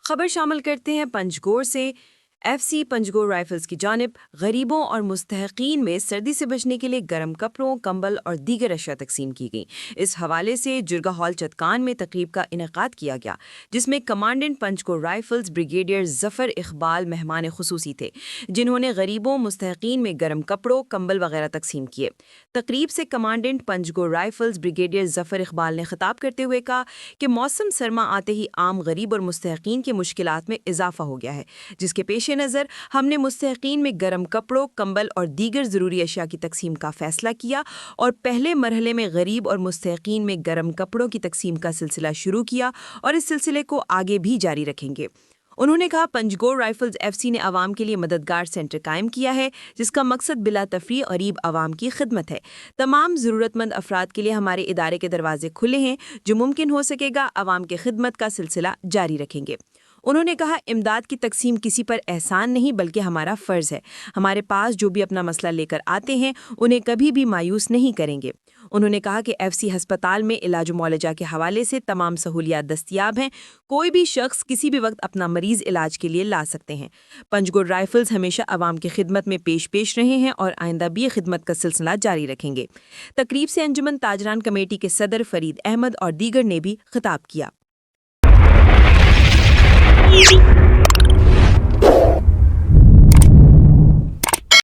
خبر شامل کرتے ہیں پنجگور سے۔ ایف سی پنجگور رائفلز کی جانب غریبوں اور مستحقین میں سردی سے بچنے کے لیے گرم کپڑوں، کمبل اور دیگر اشیاء تقسیم کی گئیں۔ اس حوالے سے جرگہ ہال چتکان میں تقریب کا انعقاد کیا گیا، جس میں کمانڈنٹ پنجگور رائفلز بریگیڈیئر ظفر اقبال مہمان خصوصی تھے، جنہوں نے غریبوں مستحقین میں گرم کپڑوں، کمبل وغیرہ تقسیم کیے۔ تقریب سے کمانڈنٹ پنجگور رائفلز بریگیڈیئر ظفر اقبال نے خطاب کرتے ہوئے کہا کہ موسم سرما آتے ہی عام غریب اور مستحقین کی مشکلات میں اضافہ ہو گیا ہے، جس کے پیش نظر ہم نے مستحقین میں گرم کپڑوں، کمبل اور دیگر ضروری اشیاء کی تقسیم کا فیصلہ کیا اور پہلے مرحلے میں غریب اور مستحقین میں گرم کپڑوں کی تقسیم کا سلسلہ شروع کیا اور اس سلسلے کو آگے بھی جاری رکھیں گے۔ انہوں نے کہا پنجگور رائفلز ایف سی نے عوام کے لیے مددگار سینٹر قائم کیا ہے، جس کا مقصد بلا تفریح غریب عوام کی خدمت ہے۔ تمام ضرورت مند افراد کے لیے ہمارے ادارے کے دروازے کھلے ہیں، جو ممکن ہو سکے گا عوام کی خدمت کا سلسلہ جاری رکھیں گے۔ انہوں نے کہا امداد کی تقسیم کسی پر احسان نہیں بلکہ ہمارا فرض ہے۔ ہمارے پاس جو بھی اپنا مسئلہ لے کر آتے ہیں انہیں کبھی بھی مایوس نہیں کریں گے۔ انہوں نے کہا کہ ایف سی ہسپتال میں علاج و معالجہ کے حوالے سے تمام سہولیات دستیاب ہیں، کوئی بھی شخص کسی بھی وقت اپنا مریض علاج کے لیے لا سکتے ہیں۔ پنجگور رائفلز ہمیشہ عوام کی خدمت میں پیش رہے ہیں اور آئندہ بھی خدمت کا سلسلہ جاری رکھیں گے۔ تقریب سے انجمن تاجران کمیٹی کے صدر فرید احمد اور دیگر نے بھی خطاب کیا۔